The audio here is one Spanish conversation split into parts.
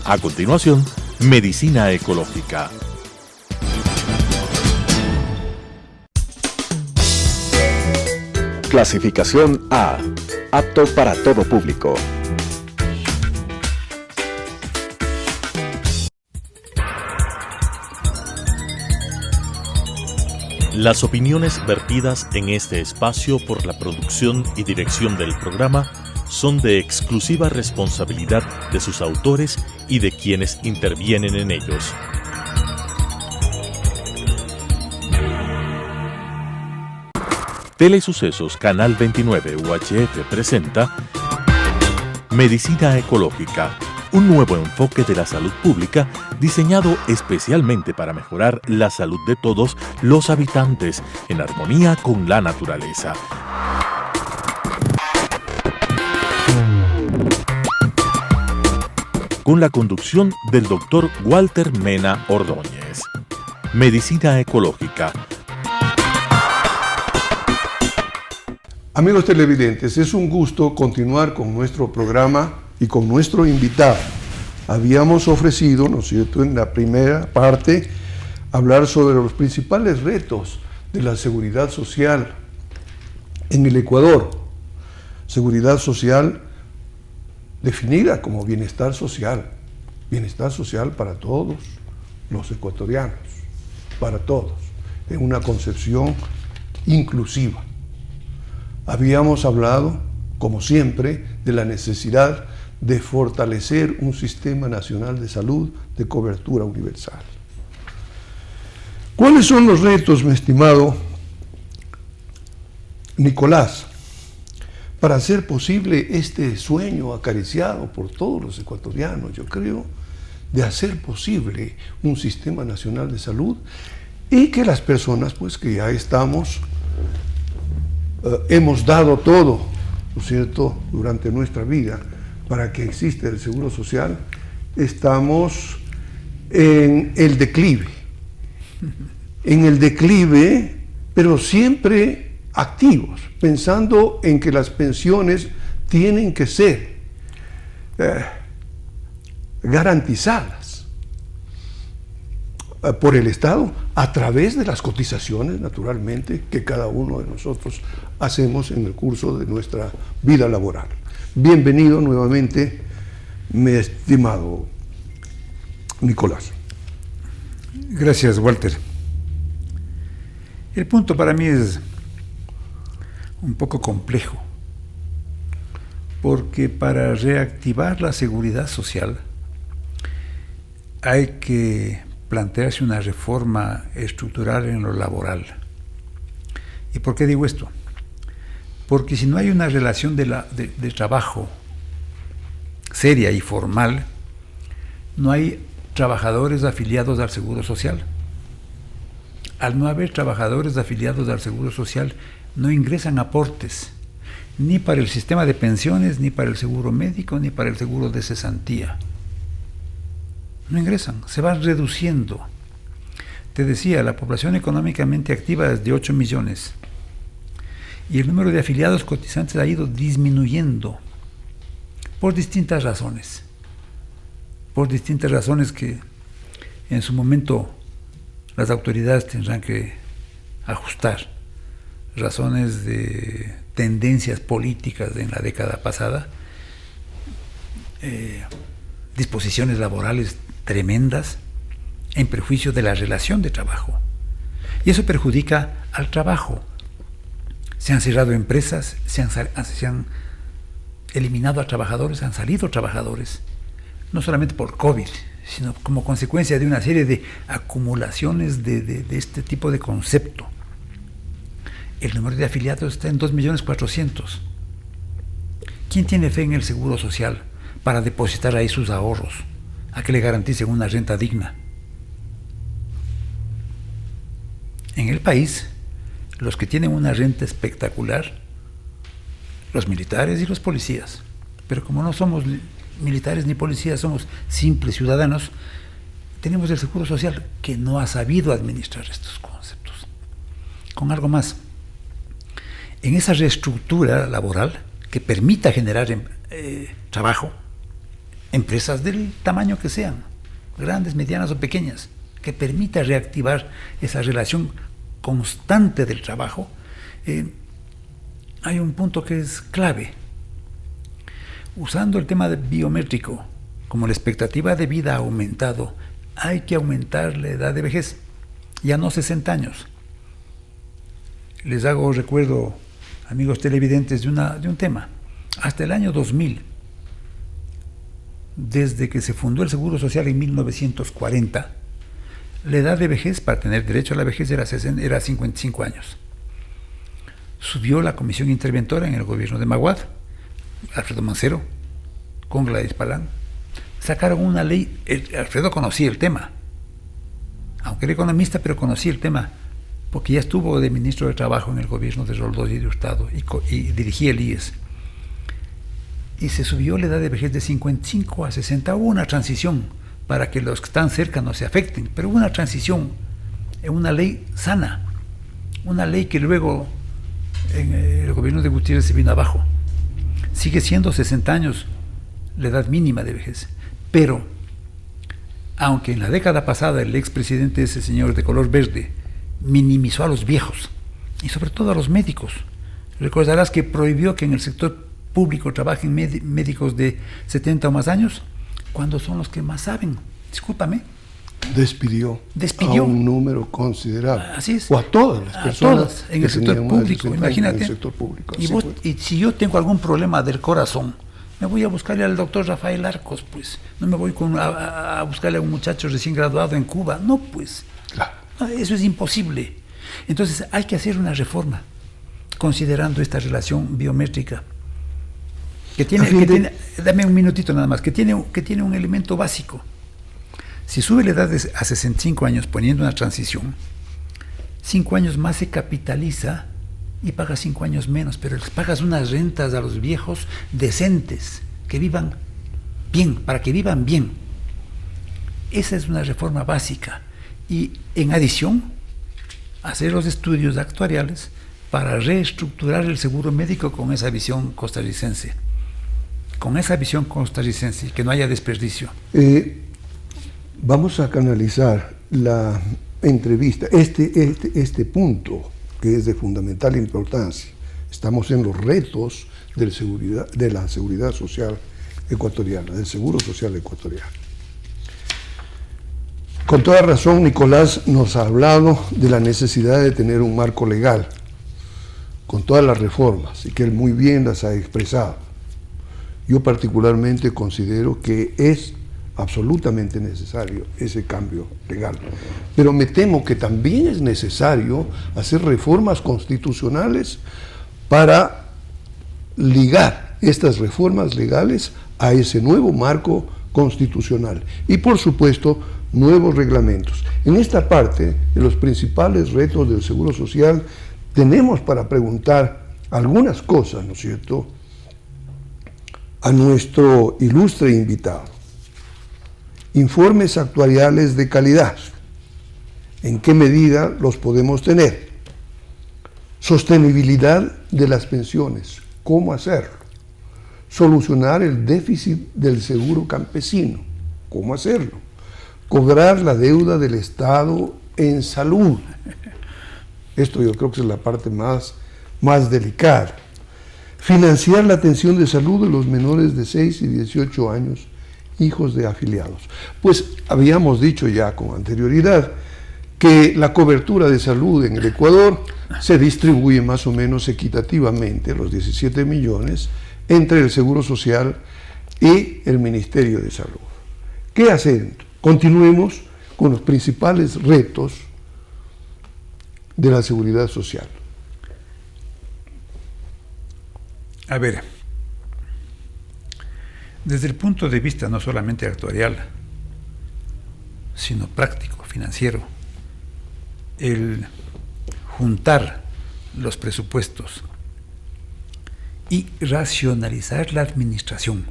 A continuación, Medicina Ecológica. Clasificación A. Apto para todo público. Las opiniones vertidas en este espacio por la producción y dirección del programa son de exclusiva responsabilidad de sus autores y de quienes intervienen en ellos. Telesucesos Canal 29 UHF presenta Medicina Ecológica, un nuevo enfoque de la salud pública diseñado especialmente para mejorar la salud de todos los habitantes en armonía con la naturaleza. Con la conducción del Dr. Walter Mena Ordóñez. Medicina Ecológica. Amigos televidentes, es un gusto continuar con nuestro programa y con nuestro invitado. Habíamos ofrecido, ¿no es cierto?, en la primera parte, hablar sobre los principales retos de la seguridad social en el Ecuador. Seguridad social definida como bienestar social para todos los ecuatorianos, para todos, en una concepción inclusiva. Habíamos hablado, como siempre, de la necesidad de fortalecer un sistema nacional de salud de cobertura universal. ¿Cuáles son los retos, mi estimado Nicolás, para hacer posible este sueño acariciado por todos los ecuatorianos, yo creo, de hacer posible un sistema nacional de salud y que las personas, pues que ya estamos, hemos dado todo, ¿no es cierto?, durante nuestra vida para que exista el seguro social, estamos en el declive, pero siempre activos, pensando en que las pensiones tienen que ser garantizadas por el Estado a través de las cotizaciones, naturalmente, que cada uno de nosotros hacemos en el curso de nuestra vida laboral. Bienvenido nuevamente, mi estimado Nicolás. Gracias, Walter. El punto para mí es un poco complejo, porque para reactivar la seguridad social hay que plantearse una reforma estructural en lo laboral. ¿Y por qué digo esto? Porque si no hay una relación de trabajo seria y formal, no hay trabajadores afiliados al Seguro Social. Al no haber trabajadores afiliados al Seguro Social, no ingresan aportes, ni para el sistema de pensiones, ni para el seguro médico, ni para el seguro de cesantía. No ingresan, se van reduciendo. Te decía, la población económicamente activa es de 8 millones y el número de afiliados cotizantes ha ido disminuyendo por distintas razones. Por distintas razones que en su momento las autoridades tendrán que ajustar. Razones de tendencias políticas en la década pasada, disposiciones laborales tremendas en perjuicio de la relación de trabajo. Y eso perjudica al trabajo. Se han cerrado empresas, se han eliminado a trabajadores, han salido trabajadores, no solamente por COVID, sino como consecuencia de una serie de acumulaciones de este tipo de concepto. El número de afiliados está en 2.400.000. ¿Quién tiene fe en el Seguro Social para depositar ahí sus ahorros, a que le garanticen una renta digna? En el país, los que tienen una renta espectacular, los militares y los policías. Pero como no somos militares ni policías, somos simples ciudadanos, tenemos el Seguro Social que no ha sabido administrar estos conceptos. Con algo más, en esa reestructura laboral que permita generar trabajo, empresas del tamaño que sean, grandes, medianas o pequeñas, que permita reactivar esa relación constante del trabajo. Hay un punto que es clave. Usando el tema biométrico, como la expectativa de vida ha aumentado, hay que aumentar la edad de vejez, ya no 60 años. Les hago recuerdo, amigos televidentes, de un tema. Hasta el año 2000, desde que se fundó el Seguro Social en 1940, la edad de vejez para tener derecho a la vejez era 55 años. Subió la comisión interventora en el gobierno de Maguad, Alfredo Mancero, con Gladys Palán. Sacaron una ley. Alfredo conocía el tema, aunque era economista, pero conocía el tema, porque ya estuvo de ministro de Trabajo en el gobierno de Roldós y de Hurtado y dirigía el IES. Y se subió la edad de vejez de 55 a 60. Hubo una transición para que los que están cerca no se afecten, pero hubo una transición en una ley sana, una ley que luego en el gobierno de Gutiérrez se vino abajo. Sigue siendo 60 años la edad mínima de vejez, pero aunque en la década pasada el expresidente, ese señor de color verde, minimizó a los viejos y sobre todo a los médicos, recordarás que prohibió que en el sector público trabajen médicos de 70 o más años, cuando son los que más saben. Discúlpame. Despidió a un número considerable. Así es. O a todas las personas en el sector público, imagínate. En el sector público. Y si yo tengo algún problema del corazón, me voy a buscarle al doctor Rafael Arcos, pues. No me voy a buscarle a un muchacho recién graduado en Cuba. No, pues. Claro. No, eso es imposible. Entonces hay que hacer una reforma considerando esta relación biométrica. Dame un minutito nada más, que tiene un elemento básico. Si sube la edad a 65 años poniendo una transición, 5 años más se capitaliza y pagas 5 años menos, pero les pagas unas rentas a los viejos decentes, que vivan bien, para que vivan bien. Esa es una reforma básica. Y en adición, hacer los estudios actuariales para reestructurar el seguro médico con esa visión costarricense. Que no haya desperdicio. Vamos a canalizar la entrevista, este punto que es de fundamental importancia. Estamos en los retos de la seguridad social ecuatoriana, del seguro social ecuatoriano. Con toda razón, Nicolás nos ha hablado de la necesidad de tener un marco legal, con todas las reformas, y que él muy bien las ha expresado. Yo particularmente considero que es absolutamente necesario ese cambio legal. Pero me temo que también es necesario hacer reformas constitucionales para ligar estas reformas legales a ese nuevo marco constitucional. Y por supuesto, nuevos reglamentos. En esta parte de los principales retos del Seguro Social tenemos para preguntar algunas cosas, ¿no es cierto?, a nuestro ilustre invitado. Informes actuariales de calidad. ¿En qué medida los podemos tener? Sostenibilidad de las pensiones. ¿Cómo hacerlo? Solucionar el déficit del seguro campesino. ¿Cómo hacerlo? Cobrar la deuda del Estado en salud. Esto yo creo que es la parte más delicada. Financiar la atención de salud de los menores de 6 y 18 años, hijos de afiliados. Pues habíamos dicho ya con anterioridad que la cobertura de salud en el Ecuador se distribuye más o menos equitativamente, los 17 millones, entre el Seguro Social y el Ministerio de Salud. ¿Qué hacer? Continuemos con los principales retos de la seguridad social. A ver, desde el punto de vista no solamente actuarial, sino práctico, financiero, el juntar los presupuestos y racionalizar la administración,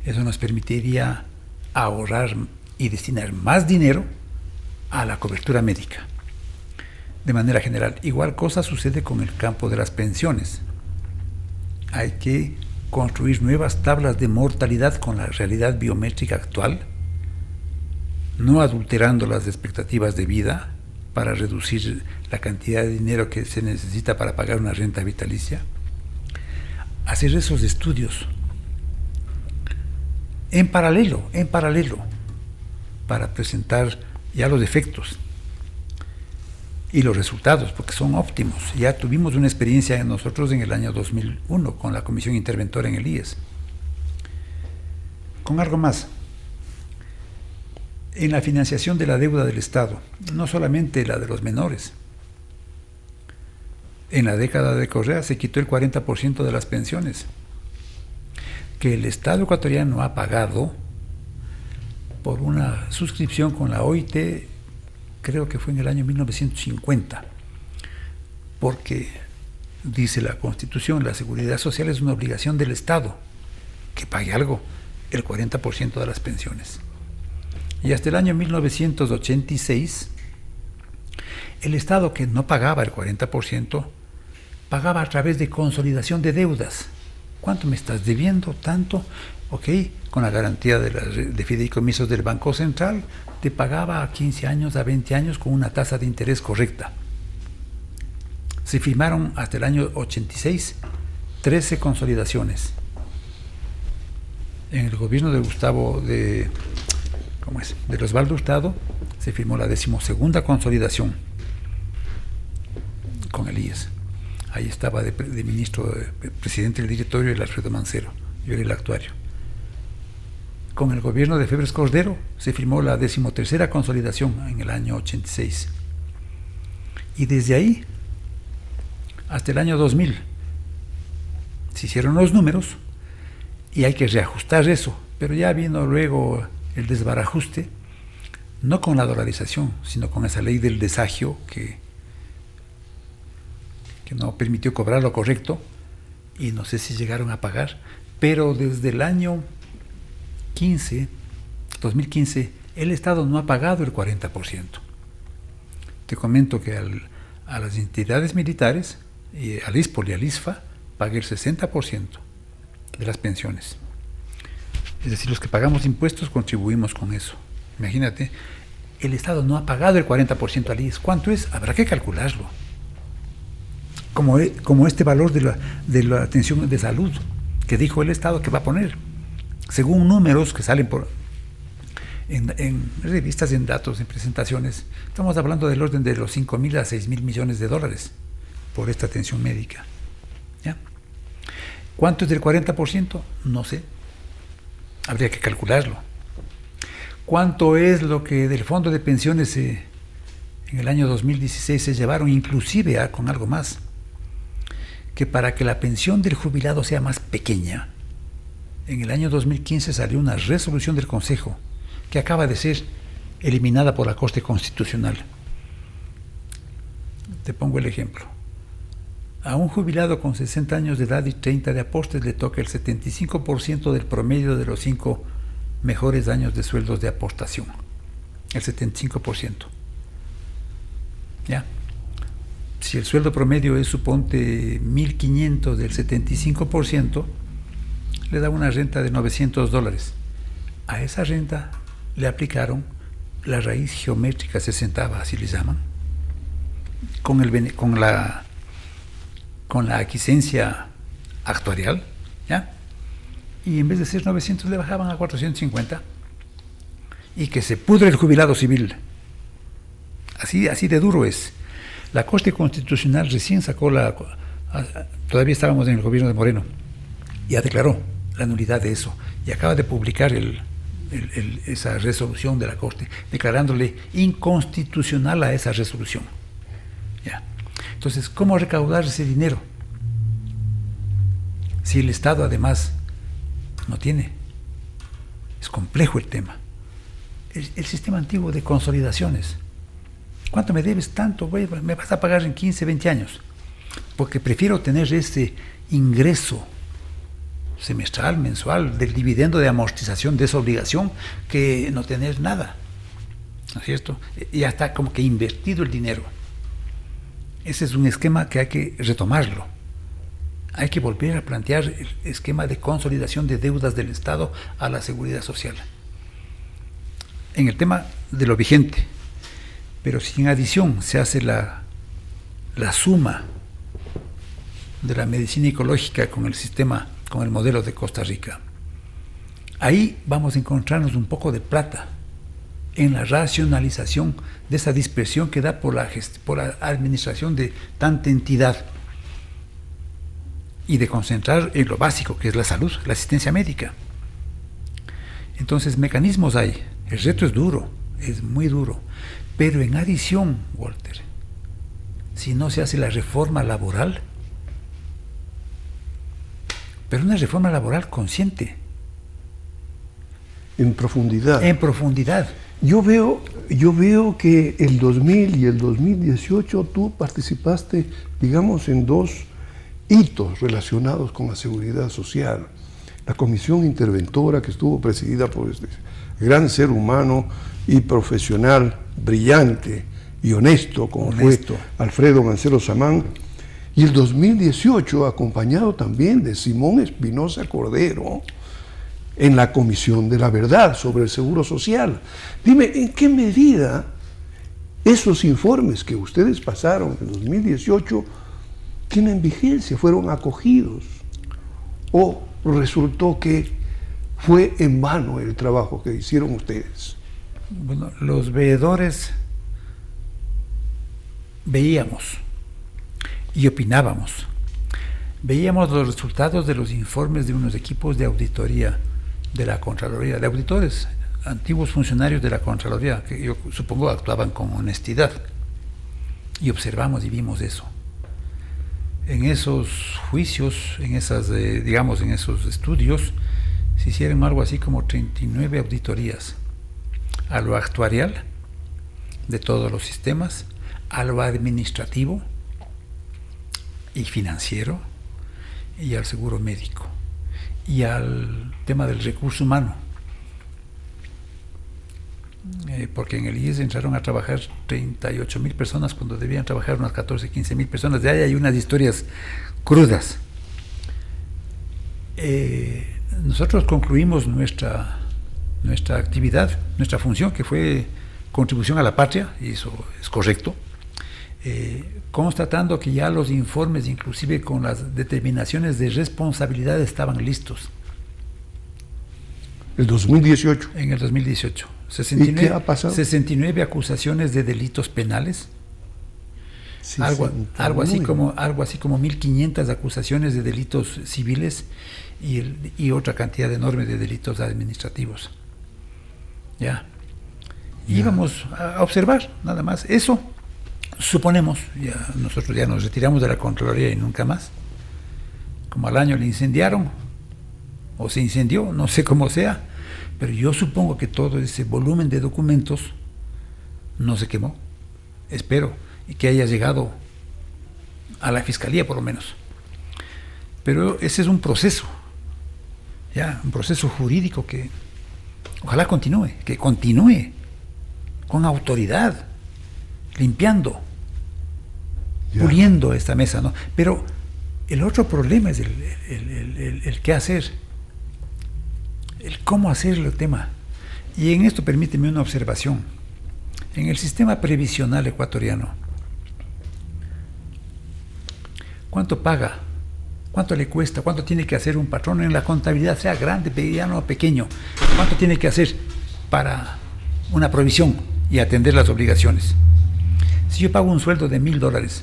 eso nos permitiría ahorrar y destinar más dinero a la cobertura médica. De manera general, igual cosa sucede con el campo de las pensiones. Hay que construir nuevas tablas de mortalidad con la realidad biométrica actual, no adulterando las expectativas de vida para reducir la cantidad de dinero que se necesita para pagar una renta vitalicia. Hacer esos estudios en paralelo, para presentar ya los efectos y los resultados, porque son óptimos. Ya tuvimos una experiencia nosotros en el año 2001 con la Comisión Interventora en el IES. Con algo más, en la financiación de la deuda del Estado, no solamente la de los menores. En la década de Correa se quitó el 40% de las pensiones que el Estado ecuatoriano ha pagado por una suscripción con la OIT, creo que fue en el año 1950, porque dice la Constitución, la seguridad social es una obligación del Estado, que pague algo, el 40% de las pensiones. Y hasta el año 1986, el Estado, que no pagaba el 40%, pagaba a través de consolidación de deudas. ¿Cuánto me estás debiendo? Tanto. Ok, con la garantía de fideicomisos del Banco Central, te pagaba a 15 años, a 20 años, con una tasa de interés correcta. Se firmaron hasta el año 86 13 consolidaciones. En el gobierno de Osvaldo Hurtado se firmó la 12ª consolidación con el IES. Ahí estaba de ministro, presidente del directorio, el Alfredo Mancero. Yo era el actuario. Con el gobierno de Febres Cordero se firmó la 13ª consolidación en el año 86. Y desde ahí hasta el año 2000 se hicieron los números y hay que reajustar eso. Pero ya vino luego el desbarajuste, no con la dolarización, sino con esa ley del desagio que no permitió cobrar lo correcto, y no sé si llegaron a pagar, pero desde el año 2015, el Estado no ha pagado el 40%. Te comento que a las entidades militares, y al ISPOL y al ISFA, paga el 60% de las pensiones. Es decir, los que pagamos impuestos contribuimos con eso. Imagínate, el Estado no ha pagado el 40% al IES. ¿Cuánto es? Habrá que calcularlo. Como este valor de la atención de salud que dijo el Estado que va a poner, según números que salen en revistas, en datos, en presentaciones. Estamos hablando del orden de los 5.000 a 6.000 millones de dólares por esta atención médica. ¿Ya? ¿Cuánto es del 40%? No sé. Habría que calcularlo. ¿Cuánto es lo que del fondo de pensiones en el año 2016 se llevaron, inclusive con algo más? Que para que la pensión del jubilado sea más pequeña, en el año 2015 salió una resolución del Consejo que acaba de ser eliminada por la Corte Constitucional. Te pongo el ejemplo. A un jubilado con 60 años de edad y 30 de aportes le toca el 75% del promedio de los 5 mejores años de sueldos de aportación. El 75%. ¿Ya? Si el sueldo promedio es, suponte, 1.500 del 75%, le da una renta de $900. A esa renta le aplicaron la raíz geométrica 60, así le llaman, con la aquiescencia actuarial, ¿ya? Y en vez de ser 900 le bajaban a 450, y que se pudre el jubilado civil. Así de duro es. La Corte Constitucional recién sacó todavía estábamos en el gobierno de Moreno, ya declaró la nulidad de eso, y acaba de publicar esa resolución de la Corte, declarándole inconstitucional a esa resolución. ¿Ya? Entonces, ¿cómo recaudar ese dinero? Si el Estado además no tiene. Es complejo el tema. El sistema antiguo de consolidaciones. ¿Cuánto me debes? Tanto, güey, me vas a pagar en 15, 20 años. Porque prefiero tener ese ingreso semestral, mensual, del dividendo de amortización de esa obligación, que no tener nada. ¿No es cierto? Ya está como que invertido el dinero. Ese es un esquema que hay que retomarlo. Hay que volver a plantear el esquema de consolidación de deudas del Estado a la seguridad social. En el tema de lo vigente, pero si en adición se hace la suma de la medicina ecológica con el sistema, con el modelo de Costa Rica, ahí vamos a encontrarnos un poco de plata en la racionalización de esa dispersión que da por la administración de tanta entidad y de concentrar en lo básico, que es la salud, la asistencia médica. Entonces, mecanismos hay. El reto es duro, es muy duro, pero en adición, Walter, si no se hace la reforma laboral, pero una reforma laboral consciente. En profundidad. En profundidad. Yo veo que el 2000 y el 2018 tú participaste, digamos, en dos hitos relacionados con la seguridad social. La comisión interventora que estuvo presidida por este gran ser humano y profesional, brillante y honesto, como fue Alfredo Mancero Samán, y el 2018 acompañado también de Simón Espinosa Cordero en la Comisión de la Verdad sobre el Seguro Social. Dime, ¿en qué medida esos informes que ustedes pasaron en 2018 tienen vigencia, fueron acogidos? ¿O resultó que fue en vano el trabajo que hicieron ustedes? Bueno, los veedores veíamos y opinábamos. Veíamos los resultados de los informes de unos equipos de auditoría de la Contraloría, de auditores, antiguos funcionarios de la Contraloría, que yo supongo actuaban con honestidad. Y observamos y vimos eso. En esos juicios, en esas, digamos, en esos estudios, se hicieron algo así como 39 auditorías a lo actuarial de todos los sistemas, a lo administrativo y financiero y al seguro médico y al tema del recurso humano, porque en el IES entraron a trabajar 38.000 personas cuando debían trabajar unas 14-15.000 personas. De ahí hay unas historias crudas. Nosotros concluimos nuestra actividad, nuestra función, que fue contribución a la patria, y eso es correcto, constatando que ya los informes, inclusive con las determinaciones de responsabilidad, estaban listos. ¿El 2018? En el 2018. 69, ¿y qué ha pasado? 69 acusaciones de delitos penales. Algo así como 1.500 acusaciones de delitos civiles y otra cantidad enorme de delitos administrativos. Ya. Íbamos a observar, nada más. Eso, suponemos, nosotros ya nos retiramos de la Contraloría y nunca más. Como al año le incendiaron, o se incendió, no sé cómo sea, pero yo supongo que todo ese volumen de documentos no se quemó. Espero, y que haya llegado a la Fiscalía por lo menos. Pero ese es un proceso, un proceso jurídico que ojalá continúe, con autoridad, limpiando, puliendo esta mesa, ¿no? Pero el otro problema es el qué hacer, el cómo hacer el tema. Y en esto permíteme una observación. En el sistema previsional ecuatoriano, ¿cuánto paga? ¿Cuánto le cuesta? ¿Cuánto tiene que hacer un patrón en la contabilidad, sea grande, mediano o pequeño? ¿Cuánto tiene que hacer para una provisión y atender las obligaciones? Si yo pago un sueldo de $1,000,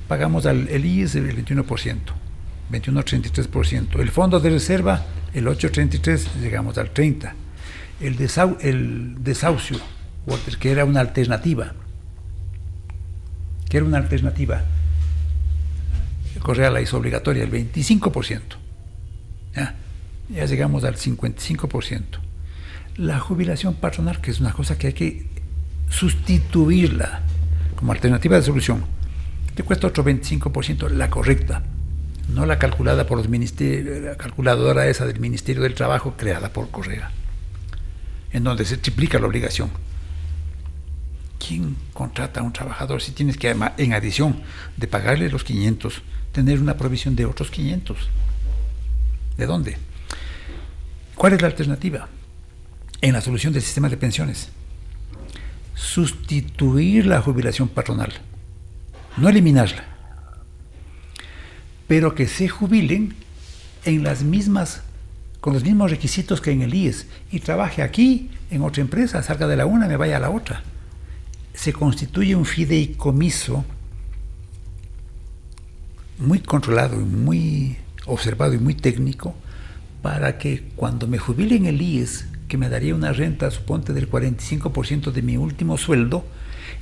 pagamos el IES el 21%, 21,33%. El fondo de reserva, el 8,33%, llegamos al 30%. El desahucio, Walter, que era una alternativa, Correa la hizo obligatoria, el 25%. Ya llegamos al 55%. La jubilación patronal, que es una cosa que hay que sustituirla como alternativa de solución, te cuesta otro 25%, la correcta, no la calculada por los ministerios, la calculadora esa del Ministerio del Trabajo creada por Correa, en donde se triplica la obligación. ¿Quién contrata a un trabajador si tienes que, en adición de pagarle los 500 tener una provisión de otros 500. ¿De dónde? ¿Cuál es la alternativa en la solución del sistema de pensiones? Sustituir la jubilación patronal, no eliminarla, pero que se jubilen en las mismas, con los mismos requisitos que en el IES, y trabaje aquí, en otra empresa, salga de la una, me vaya a la otra. Se constituye un fideicomiso muy controlado, muy observado y muy técnico, para que cuando me jubile en el IES, que me daría una renta, suponte, del 45% de mi último sueldo,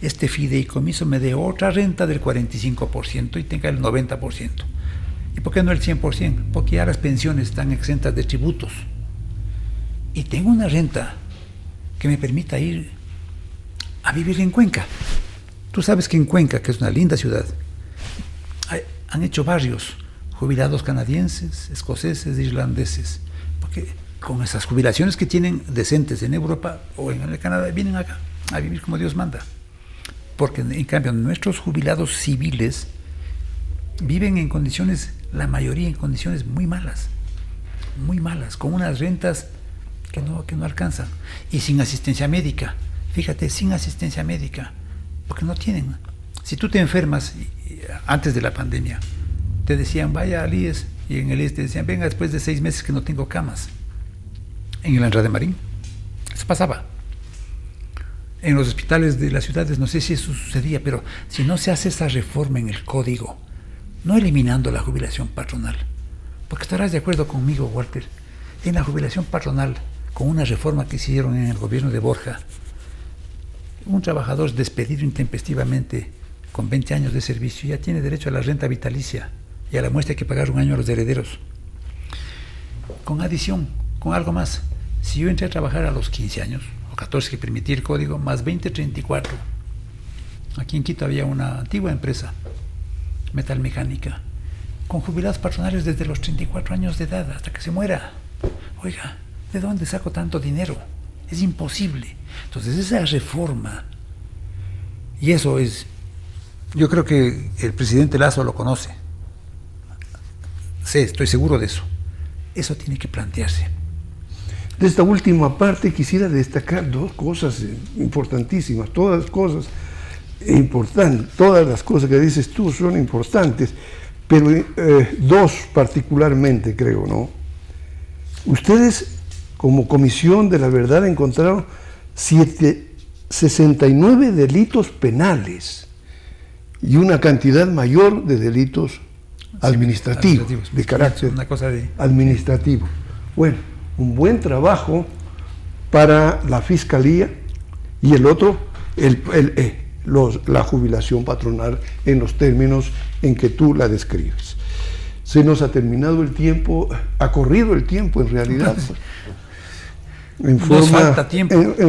este fideicomiso me dé otra renta del 45% y tenga el 90%. ¿Y por qué no el 100%? Porque ya las pensiones están exentas de tributos. Y tengo una renta que me permita ir a vivir en Cuenca. Tú sabes que en Cuenca, que es una linda ciudad, han hecho barrios, jubilados canadienses, escoceses, irlandeses, porque con esas jubilaciones que tienen decentes en Europa o en el Canadá, vienen acá a vivir como Dios manda. Porque en cambio nuestros jubilados civiles viven en condiciones, la mayoría en condiciones muy malas, con unas rentas que no alcanzan, y sin asistencia médica. Fíjate, sin asistencia médica, porque no tienen. Si tú te enfermas, antes de la pandemia, te decían, vaya al IES, y en el IES te decían, venga después de 6 meses que no tengo camas. En el Andrade Marín, eso pasaba. En los hospitales de las ciudades, no sé si eso sucedía, pero si no se hace esa reforma en el código, no eliminando la jubilación patronal, porque estarás de acuerdo conmigo, Walter, en la jubilación patronal, con una reforma que hicieron en el gobierno de Borja, un trabajador despedido intempestivamente con 20 años de servicio ya tiene derecho a la renta vitalicia y a la muestra hay que pagar 1 año a los herederos. Con adición, con algo más, si yo entré a trabajar a los 15 años, o 14 que permitía el código, más 20, 34. Aquí en Quito había una antigua empresa metalmecánica, con jubilados patronales desde los 34 años de edad hasta que se muera. Oiga, ¿de dónde saco tanto dinero? Es imposible. Entonces esa reforma, y eso es, yo creo que el presidente Lazo lo conoce, estoy seguro de eso. Eso tiene que plantearse. De esta última parte quisiera destacar 2 cosas importantísimas, todas las cosas importantes, todas las cosas que dices tú son importantes, pero 2 particularmente creo, ¿no? Ustedes como Comisión de la Verdad encontraron 69 delitos penales y una cantidad mayor de delitos administrativos, de carácter administrativo. Bueno, un buen trabajo para la Fiscalía, y el otro, la jubilación patronal en los términos en que tú la describes. Se nos ha terminado el tiempo, ha corrido el tiempo en realidad, en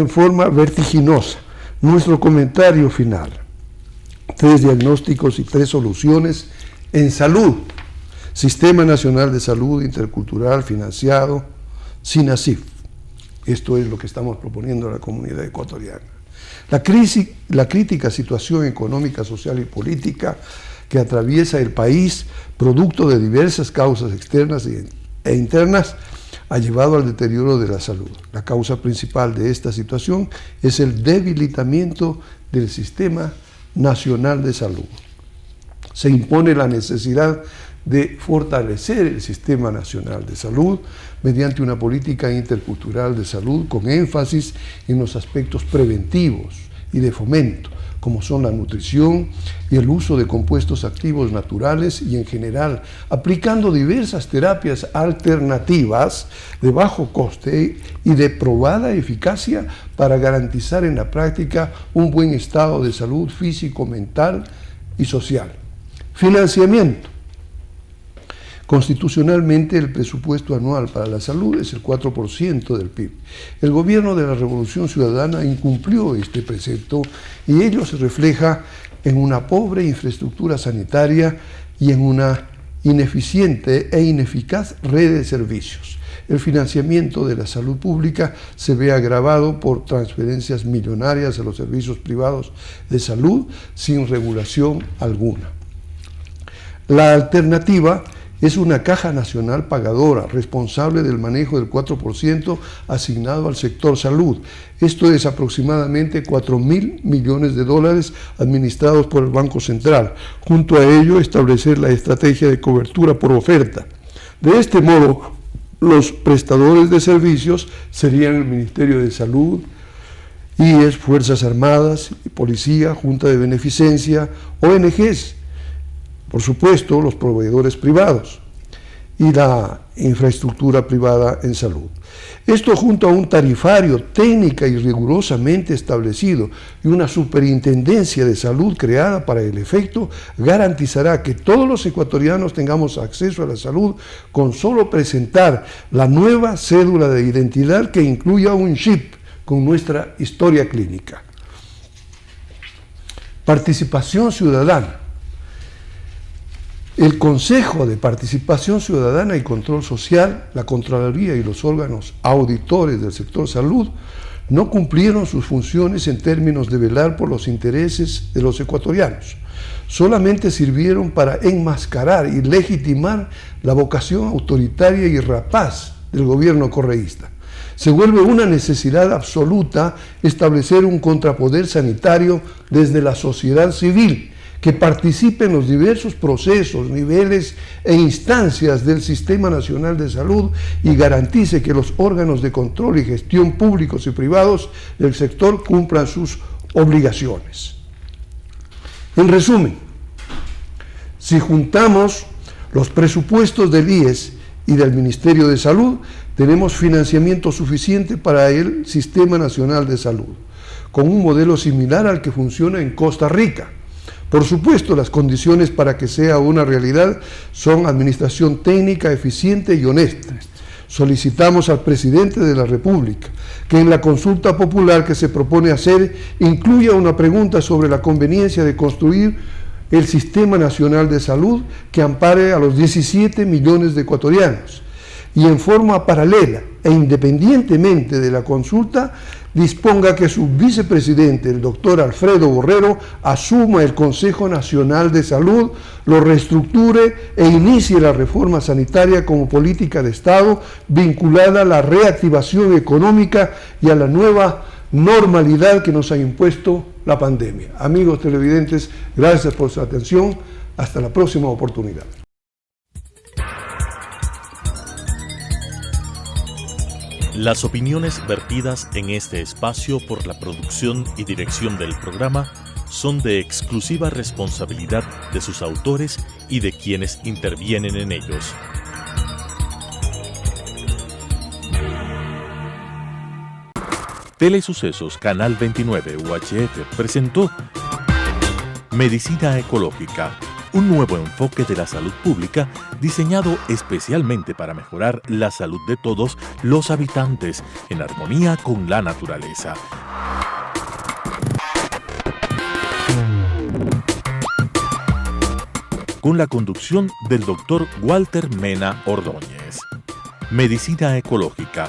forma vertiginosa. Nuestro comentario final: 3 diagnósticos y 3 soluciones en salud. Sistema Nacional de Salud Intercultural financiado, SINASIF. Esto es lo que estamos proponiendo a la comunidad ecuatoriana. La crítica situación económica, social y política que atraviesa el país, producto de diversas causas externas e internas, ha llevado al deterioro de la salud. La causa principal de esta situación es el debilitamiento del Sistema Nacional de Salud. Se impone la necesidad de fortalecer el Sistema Nacional de Salud mediante una política intercultural de salud con énfasis en los aspectos preventivos y de fomento, como son la nutrición y el uso de compuestos activos naturales y en general, aplicando diversas terapias alternativas de bajo coste y de probada eficacia para garantizar en la práctica un buen estado de salud físico, mental y social. Financiamiento. Constitucionalmente, el presupuesto anual para la salud es el 4% del PIB. El gobierno de la Revolución Ciudadana incumplió este precepto y ello se refleja en una pobre infraestructura sanitaria y en una ineficiente e ineficaz red de servicios. El financiamiento de la salud pública se ve agravado por transferencias millonarias a los servicios privados de salud sin regulación alguna. La alternativa es una caja nacional pagadora, responsable del manejo del 4% asignado al sector salud. Esto es aproximadamente 4.000 millones de dólares administrados por el Banco Central. Junto a ello, establecer la estrategia de cobertura por oferta. De este modo, los prestadores de servicios serían el Ministerio de Salud, IES, Fuerzas Armadas, Policía, Junta de Beneficencia, ONGs, por supuesto, los proveedores privados y la infraestructura privada en salud. Esto junto a un tarifario técnica y rigurosamente establecido y una superintendencia de salud creada para el efecto, garantizará que todos los ecuatorianos tengamos acceso a la salud con solo presentar la nueva cédula de identidad que incluya un chip con nuestra historia clínica. Participación ciudadana. El Consejo de Participación Ciudadana y Control Social, la Contraloría y los órganos auditores del sector salud no cumplieron sus funciones en términos de velar por los intereses de los ecuatorianos. Solamente sirvieron para enmascarar y legitimar la vocación autoritaria y rapaz del gobierno correísta. Se vuelve una necesidad absoluta establecer un contrapoder sanitario desde la sociedad civil, que participe en los diversos procesos, niveles e instancias del Sistema Nacional de Salud y garantice que los órganos de control y gestión públicos y privados del sector cumplan sus obligaciones. En resumen, si juntamos los presupuestos del IES y del Ministerio de Salud, tenemos financiamiento suficiente para el Sistema Nacional de Salud, con un modelo similar al que funciona en Costa Rica. Por supuesto, las condiciones para que sea una realidad son administración técnica, eficiente y honesta. Solicitamos al presidente de la República que en la consulta popular que se propone hacer incluya una pregunta sobre la conveniencia de construir el Sistema Nacional de Salud que ampare a los 17 millones de ecuatorianos y en forma paralela e independientemente de la consulta disponga que su vicepresidente, el doctor Alfredo Borrero, asuma el Consejo Nacional de Salud, lo reestructure e inicie la reforma sanitaria como política de Estado vinculada a la reactivación económica y a la nueva normalidad que nos ha impuesto la pandemia. Amigos televidentes, gracias por su atención. Hasta la próxima oportunidad. Las opiniones vertidas en este espacio por la producción y dirección del programa son de exclusiva responsabilidad de sus autores y de quienes intervienen en ellos. Telesucesos Canal 29 UHF presentó Medicina Ecológica, un nuevo enfoque de la salud pública diseñado especialmente para mejorar la salud de todos los habitantes en armonía con la naturaleza. Con la conducción del Dr. Walter Mena Ordóñez. Medicina Ecológica,